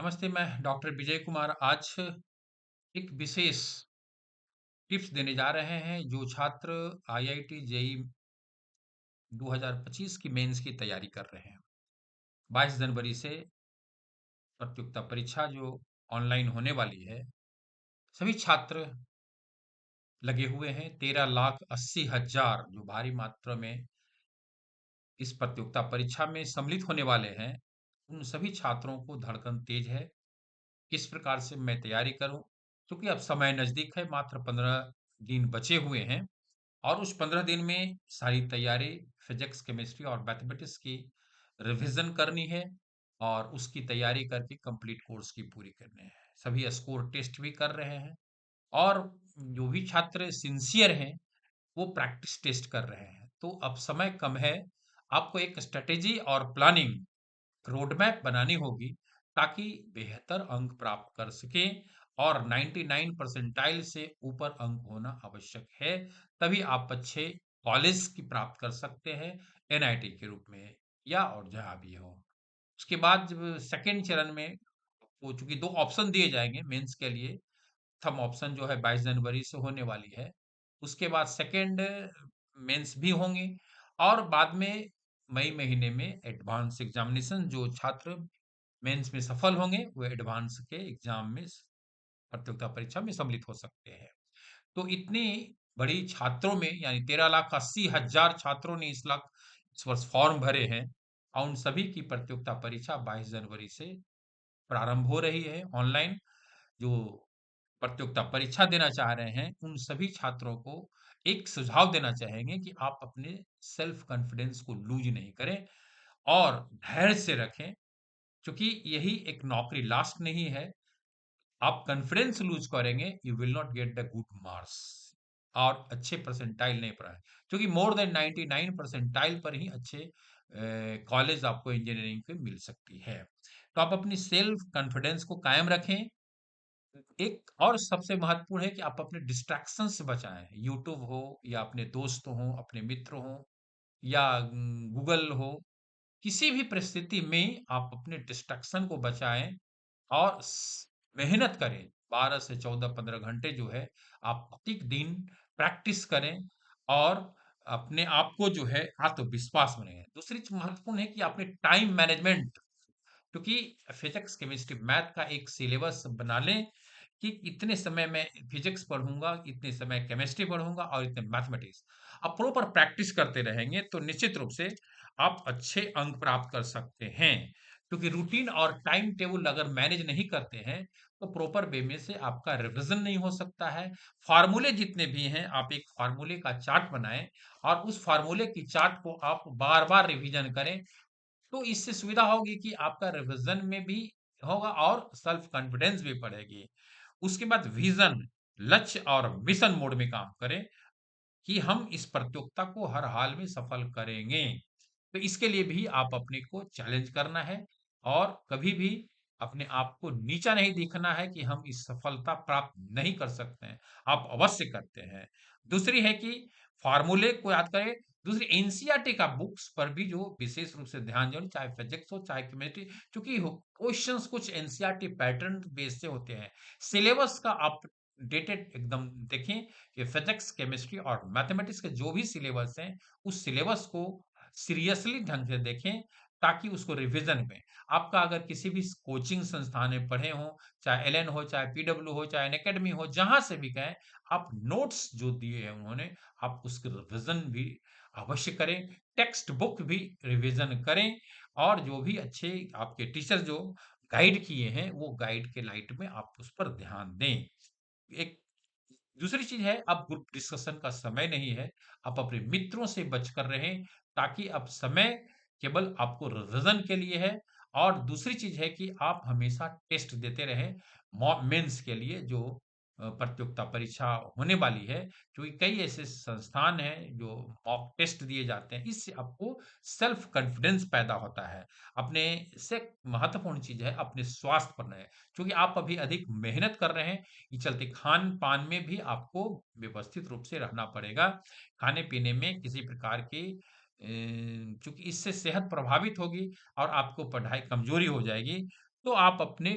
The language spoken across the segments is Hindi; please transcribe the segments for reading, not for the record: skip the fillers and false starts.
नमस्ते, मैं डॉक्टर विजय कुमार आज एक विशेष टिप्स देने जा रहे हैं जो छात्र आईआईटी जेईई 2025 की मेंस की तैयारी कर रहे हैं। 22 जनवरी से प्रतियोगिता परीक्षा जो ऑनलाइन होने वाली है, सभी छात्र लगे हुए हैं। 13,80,000 जो भारी मात्रा में इस प्रतियोगिता परीक्षा में सम्मिलित होने वाले हैं, उन सभी छात्रों को धड़कन तेज है। किस प्रकार से मैं तैयारी करूं, क्योंकि अब समय नजदीक है, मात्र 15 दिन बचे हुए हैं और उस 15 दिन में सारी तैयारी फिजिक्स, केमिस्ट्री और मैथमेटिक्स की रिवीजन करनी है और उसकी तैयारी करके कंप्लीट कोर्स की पूरी करनी है। सभी स्कोर टेस्ट भी कर रहे हैं और जो भी छात्र सिंसियर हैं, वो प्रैक्टिस टेस्ट कर रहे हैं। तो अब समय कम है, आपको एक स्ट्रेटेजी और प्लानिंग रोड मैप बनानी होगी ताकि बेहतर अंक प्राप्त कर सकें और 99 परसेंटाइल से ऊपर अंक होना आवश्यक है। तभी आप अच्छे कॉलेज की प्राप्त कर सकते हैं, एनआईटी के रूप में या और जहाँ भी हो। उसके बाद जब सेकंड चरण में वो चूंकि 2 ऑप्शन दिए जाएंगे मेंस के लिए, प्रथम ऑप्शन जो है 22 जनवरी से होने वाली है। उसके बाद सेकंड मेंस भी होंगे और बाद में मई महीने में एडवांस एग्जामिनेशन जो छात्र मेंस में सफल होंगे वो एडवांस के एग्जाम में प्रतियोगिता परीक्षा में सम्मिलित हो सकते हैं। तो इतनी बड़ी छात्रों में यानी 13,80,000 छात्रों ने इस वर्ष फॉर्म भरे हैं और उन सभी की प्रतियोगिता परीक्षा 22 जनवरी से प्रारंभ हो रही है ऑनलाइन। जो प्रतियोगिता परीक्षा देना चाह रहे हैं, उन सभी छात्रों को एक सुझाव देना चाहेंगे कि आप अपने सेल्फ कॉन्फिडेंस को लूज नहीं करें और धैर्य से रखें, क्योंकि यही एक नौकरी लास्ट नहीं है। आप कॉन्फिडेंस लूज करेंगे, you will not get the good marks और अच्छे परसेंटाइल नहीं पाए, क्योंकि मोर देन 99 परसेंटाइल पर ही अच्छे कॉलेज आपको इंजीनियरिंग पे मिल सकती है। तो आप अपनी सेल्फ कॉन्फिडेंस को कायम रखें। एक और सबसे महत्वपूर्ण है कि आप अपने डिस्ट्रैक्शन से बचाएं। यूट्यूब हो या अपने दोस्त हो, अपने मित्र हो या गूगल हो, किसी भी परिस्थिति में आप अपने डिस्ट्रैक्शन को बचाएं और मेहनत करें। 12 से 14 15 घंटे जो है आप प्रत्येक दिन प्रैक्टिस करें और अपने आप को जो है आत्मविश्वास बनाएं। दूसरी चीज महत्वपूर्ण है कि आपने टाइम मैनेजमेंट, क्योंकि फिजिक्स, केमिस्ट्री, मैथ का एक सिलेबस बना लें कि इतने समय मैं फिजिक्स पढ़ूंगा, इतने समय केमिस्ट्री पढ़ूंगा और इतने मैथमेटिक्स। आप प्रॉपर प्रैक्टिस करते रहेंगे तो निश्चित रूप से आप अच्छे अंक प्राप्त कर सकते हैं, क्योंकि रूटीन और टाइम टेबल अगर मैनेज नहीं करते हैं तो प्रॉपर वे में से आपका रिवीजन नहीं हो सकता है। फार्मूले जितने भी हैं, आप एक फार्मूले का चार्ट बनाएं और उस फार्मूले की चार्ट को आप बार बार रिवीजन करें। तो इससे सुविधा होगी कि आपका रिवीजन में भी होगा और सेल्फ कॉन्फिडेंस भी बढ़ेगी। उसके बाद विजन, लक्ष्य और मिशन मोड में काम करें कि हम इस प्रतियोगिता को हर हाल में सफल करेंगे। तो इसके लिए भी आप अपने को चैलेंज करना है और कभी भी अपने आप को नीचा नहीं दिखना है कि हम इस सफलता प्राप्त नहीं कर सकते हैं। आप अवश्य करते हैं। दूसरी है कि फार्मूले को याद करें। दूसरी एनसीईआरटी का बुक्स पर भी जो विशेष रूप से ध्यान दें, चाहे फिजिक्स हो चाहे केमिस्ट्री, क्योंकि क्वेश्चंस कुछ एनसीईआरटी पैटर्न बेस से होते हैं। सिलेबस का आप डेटेड एकदम देखें कि फिजिक्स, केमिस्ट्री और मैथमेटिक्स के जो भी सिलेबस हैं, उस सिलेबस को सीरियसली ढंग से देखें ताकि उसको रिवीजन में आपका अगर किसी भी कोचिंग संस्थान में पढ़े हो, चाहे एलएन हो, चाहे पीडब्ल्यू हो, चाहे एकेडमी हो, जहां से भी कहें, आप नोट्स जो दिए हैं उन्होंने, आप उसके रिवीजन भी अवश्य करें। टेक्स्ट बुक भी रिवीजन करें और जो भी अच्छे आपके टीचर जो गाइड किए हैं, वो गाइड के लाइट में आप उस पर ध्यान दें। एक दूसरी चीज है, अब ग्रुप डिस्कशन का समय नहीं है। आप अपने मित्रों से बचकर रहें ताकि अब समय केवल आपको रिवीजन के लिए है। और दूसरी चीज है कि आप हमेशा टेस्ट देते रहें मॉक मेंस के लिए जो प्रतियोगिता परीक्षा होने वाली है, क्योंकि कई ऐसे संस्थान हैं जो मॉक टेस्ट दिए जाते हैं। इससे आपको सेल्फ कॉन्फिडेंस पैदा होता है। अपने से महत्वपूर्ण चीज है अपने स्वास्थ्य पर रहे, क्योंकि आप अभी अधिक मेहनत कर रहे हैं। इस चलते खान-पान में भी आपको व्यवस्थित रूप से रहना पड़ेगा। खाने-पीने में किसी प्रकार की चूँकि इससे सेहत प्रभावित होगी और आपको पढ़ाई कमज़ोरी हो जाएगी। तो आप अपने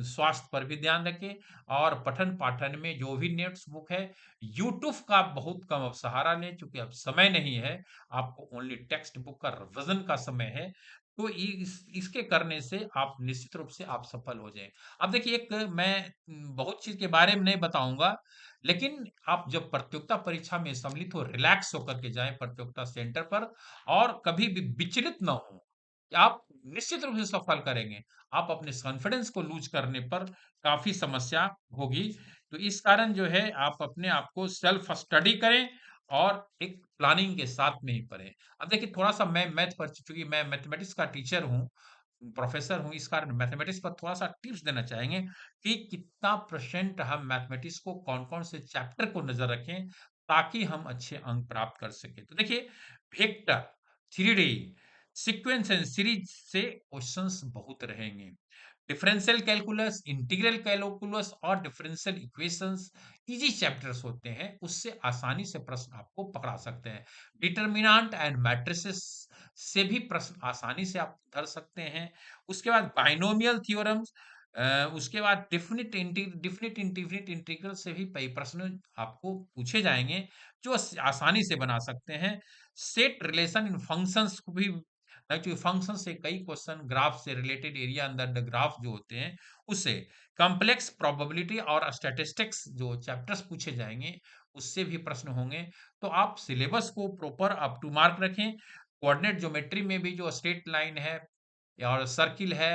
स्वास्थ्य पर भी ध्यान रखें और पठन-पाठन में जो भी नोट्स बुक है, यूट्यूब का आप बहुत कम अब सहारा लें क्योंकि अब समय नहीं है, आपको ओनली टेक्स्ट बुक का रिवीजन का समय है। तो इसके करने से आप निश्चित रूप से आप सफल हो जाएँ। अब देखिए एक मैं बहुत चीज़ के बारे में नहीं बताऊँगा, लेकिन आप जब प्रतियोगिता परीक्षा में सम्मिलित हो, रिलैक्स होकर के जाएँ प्रतियोगिता सेंटर पर और कभी भी विचलित ना हों। आप निश्चित रूप से सफल करेंगे। आप अपने कॉन्फिडेंस को लूज़ करने पर काफ़ी समस्या होगी। तो इस कारण जो है आप अपने आप को सेल्फ स्टडी करें और एक प्लानिंग के साथ में ही पढ़ें। अब देखिए थोड़ा-सा मैं मैथ पर चूँकि मैं मैथमेटिक्स का टीचर हूँ, प्रोफ़ेसर हूँ, इस कारण मैथमेटिक्स पर थोड़ा-सा टिप्स देना चाहेंगे कि कितना परसेंट हम मैथमेटिक्स को कौन-कौन से चैप्टर को नज़र रखें, ताकि हम अच्छे अंक प्राप्त कर सकें। तो देखिए vector, 3D, sequence and series से क्वेश्चंस बहुत रहेंगे। डिफरेंशियल कैलकुलस, इंटीग्रल कैलकुलस और डिफरेंशियल इक्वेशंस इजी चैप्टर्स होते हैं, उससे आसानी से प्रश्न आपको पकड़ा सकते हैं। डिटरमिनेंट एंड मैट्रिसेस से भी प्रश्न आसानी से आप कर सकते हैं। उसके बाद बाइनोमियल थ्योरम्स, उसके बाद डेफिनिट इंटीग्रल इंटीग्रल से भी कई प्रश्न आपको पूछे जाएंगे जो आसानी से बना सकते हैं। सेट रिलेशन इन फंक्शंस को भी, एक्चुअली फंक्शन से कई क्वेश्चन, ग्राफ से related, area under the graph जो होते हैं उससे, कॉम्प्लेक्स प्रोबेबिलिटी और स्टैटिस्टिक्स जो चैप्टर्स पूछे जाएंगे उससे भी प्रश्न होंगे। तो आप सिलेबस को प्रॉपर अप टू मार्क रखें। कोऑर्डिनेट ज्योमेट्री में भी जो स्ट्रेट लाइन है और सर्किल है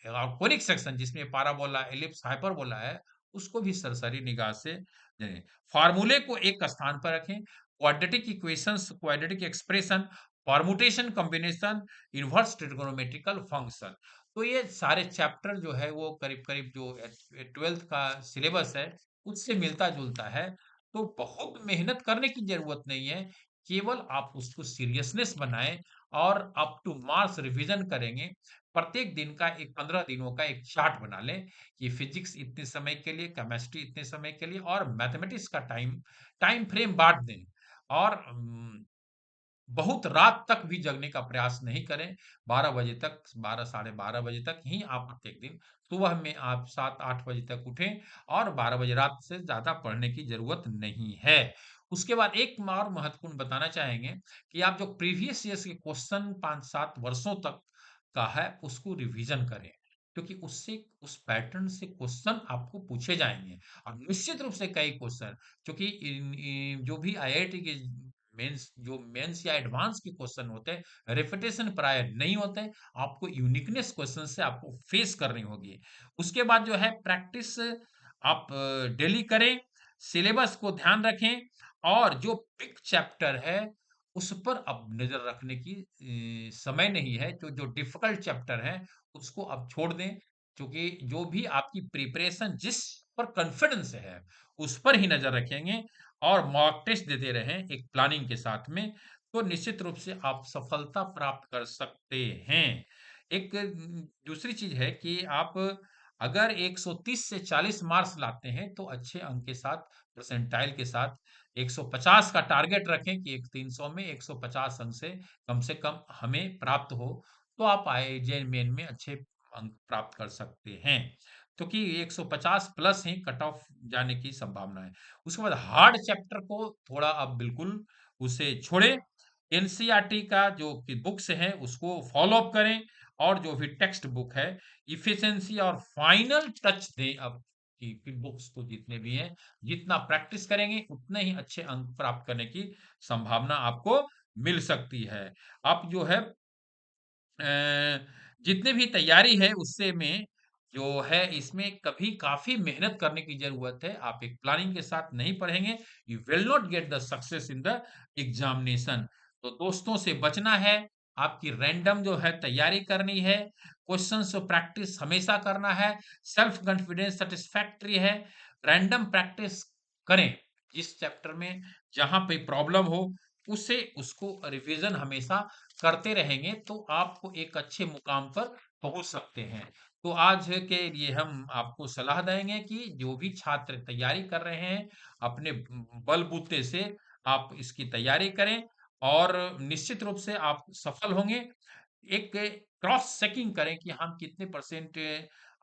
और कोनिक सेक्शन जिसमें पाराबोला, एलिप्स, हाइपरबोला है, उसको भी सरसरी निगाह से दें। फार्मूले को एक स्थान पर रखें। Quadratic equations, quadratic expression, permutation, combination, inverse trigonometrical function. तो ये सारे चैप्टर जो है वो करीब-करीब जो 12th का सिलेबस है, उससे मिलता-जुलता है। तो बहुत मेहनत करने की ज़रूरत नहीं है, केवल आप उसको सीरियसनेस बनाएँ और अप टू मार्क्स रिवीजन करेंगे। प्रत्येक दिन का एक 15 दिनों का एक चार्ट बना लें कि फिजिक्स इतने समय के लिए, केमिस्ट्री इतने समय के लिए और मैथमेटिक्स का टाइम टाइम फ्रेम बाँट दें और बहुत रात तक भी जगने का प्रयास नहीं करें। 12 बजे तक, 12 साढ़े 12 बजे तक ही आप प्रत्येक दिन, सुबह में आप 7-8 बजे तक उठें और 12 बजे रात से ज़्यादा पढ़ने की ज़रूरत नहीं है। उसके बाद एक और महत्वपूर्ण बताना चाहेंगे कि आप जो प्रीवियस ईयर्स के क्वेश्चन 5-7 वर्षों तक का है, उसको रिवीजन करें। क्योंकि उससे उस पैटर्न से क्वेश्चन आपको पूछे जाएँगे और निश्चित रूप से कई क्वेश्चन, क्योंकि जो भी आईआईटी के मेंस या एडवांस के क्वेश्चन होते हैं, रेपिटेशन प्राय नहीं होते हैं, आपको यूनिकनेस क्वेश्चन से आपको फेस करनी होगी। उसके बाद जो है प्रैक्टिस आप डेली करें, सिलेबस को ध्यान रखें और जो बिग चैप्टर है उस पर अब नज़र रखने की समय नहीं है। जो डिफिकल्ट चैप्टर है उसको अब छोड़ दें, क्योंकि जो भी आपकी प्रिपरेशन जिस पर कॉन्फिडेंस है, उस पर ही नज़र रखेंगे और मॉक टेस्ट देते रहें एक प्लानिंग के साथ में, तो निश्चित रूप से आप सफलता प्राप्त कर सकते हैं। एक दूसरी चीज़ है कि आप अगर 130 से 40 मार्क्स लाते हैं, तो अच्छे अंक के साथ, परसेंटाइल के साथ 150 का टारगेट रखें कि एक 300 में 150 अंक से कम हमें प्राप्त हो, तो आप आईआईजेईई मेन में अच्छे अंक प्राप्त कर सकते हैं। क्योंकि 150 प्लस ही कट ऑफ जाने की संभावना है। उसके बाद हार्ड चैप्टर को थोड़ा आप बिल्कुल उसे छोड़ें। एनसीईआरटी का जो कि बुक्स हैं उसको फॉलो अप करें और जो भी टेक्स्ट बुक है एफिशिएंसी और फाइनल टच दें अब कि बुक्स को जितने भी हैं, जितना प्रैक्टिस करेंगे उतने ही अच्छे अंक प्राप्त करने की संभावना आपको मिल सकती है। आप जो है जितने भी तैयारी है उससे में जो है इसमें कभी काफ़ी मेहनत करने की ज़रूरत है। आप एक प्लानिंग के साथ नहीं पढ़ेंगे, you will not get the success in the examination. तो दोस्तों से बचना है, आपकी रैंडम जो है तैयारी करनी है, क्वेश्चन्स प्रैक्टिस हमेशा करना है, सेल्फ कॉन्फिडेंस सैटिस्फैक्टरी है, रैंडम प्रैक्टिस करें। जिस चैप्टर में जहाँ पे प्रॉब्लम हो, उसे उसको रिवीज़न हमेशा करते रहेंगे तो आपको एक अच्छे मुकाम पर पहुंच सकते हैं। तो आज के लिए हम आपको सलाह देंगे कि जो भी छात्र तैयारी कर रहे हैं अपने बलबूते से आप इसकी तैयारी करें और निश्चित रूप से आप सफल होंगे। एक क्रॉस चेकिंग करें कि हम कितने परसेंट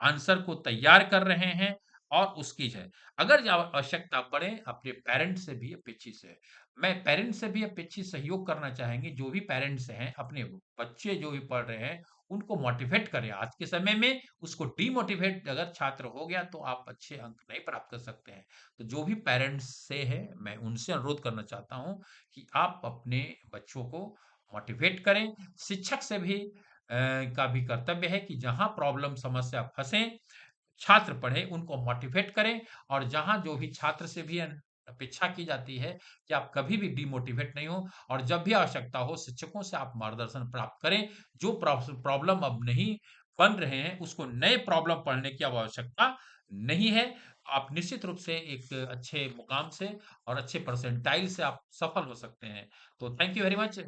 आंसर को तैयार कर रहे हैं और उसकी जो है अगर आवश्यकता पड़े अपने पेरेंट्स से भी अपेक्षित है। मैं पेरेंट्स से भी अपेक्षित सहयोग करना चाहेंगे, जो भी पेरेंट्स हैं अपने बच्चे जो भी पढ़ रहे हैं उनको मोटिवेट करें। आज के समय में उसको डिमोटिवेट अगर छात्र हो गया तो आप अच्छे अंक नहीं प्राप्त कर सकते हैं। तो जो भी पेरेंट्स से है मैं उनसे अनुरोध करना चाहता हूँ कि आप अपने बच्चों को मोटिवेट करें। शिक्षक से भी का भी कर्तव्य है कि जहाँ प्रॉब्लम समस्या फँसे, छात्र पढ़ें, उनको मोटिवेट करें और जहाँ जो भी छात्र से भी अपेक्षा की जाती है कि आप कभी भी डिमोटिवेट नहीं हो और जब भी आवश्यकता हो शिक्षकों से आप मार्गदर्शन प्राप्त करें। जो प्रॉब्लम अब नहीं बन रहे हैं, उसको नए प्रॉब्लम पढ़ने की अब आवश्यकता नहीं है। आप निश्चित रूप से एक अच्छे मुकाम से और अच्छे परसेंटाइल से आप सफल हो सकते हैं। तो थैंक यू वेरी मच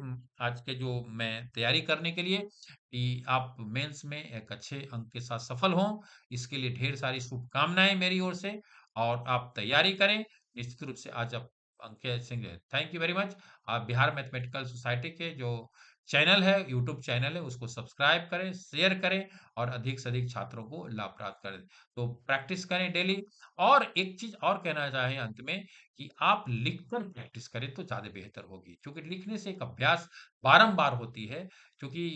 आज के जो मैं तैयारी करने के लिए कि आप मेंस में एक अच्छे अंक के साथ सफल हों। इसके लिए ढेर सारी शुभकामनाएँ मेरी ओर से और आप तैयारी करें। निश्चित रूप से आज आप अंक Singh thank you very much. आप बिहार मैथमेटिकल सोसाइटी के जो चैनल है, यूट्यूब चैनल है, उसको सब्सक्राइब करें, शेयर करें और अधिक से अधिक छात्रों को लाभ प्राप्त करें। तो प्रैक्टिस करें डेली और एक चीज़ और कहना चाहें अंत में कि आप लिखकर प्रैक्टिस करें तो ज़्यादा बेहतर होगी। क्योंकि लिखने से एक अभ्यास बारंबार होती है क्योंकि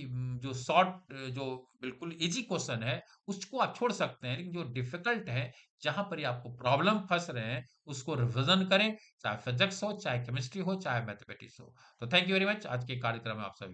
जो शॉर्ट जो बिल्कुल ईज़ी क्वेश्चन है, उसको आप छोड़ सकते हैं, लेकिन जो डिफ़िकल्ट है, जहाँ पर ये आपको प्रॉब्लम फँस रहे हैं, उसको रिविज़न करें, चाहे फिज़िक्स हो, चाहे केमिस्ट्री हो, चाहे मैथमेटिक्स हो। तो थैंक यू वेरी मच आज के कार्यक्रम में आप सभी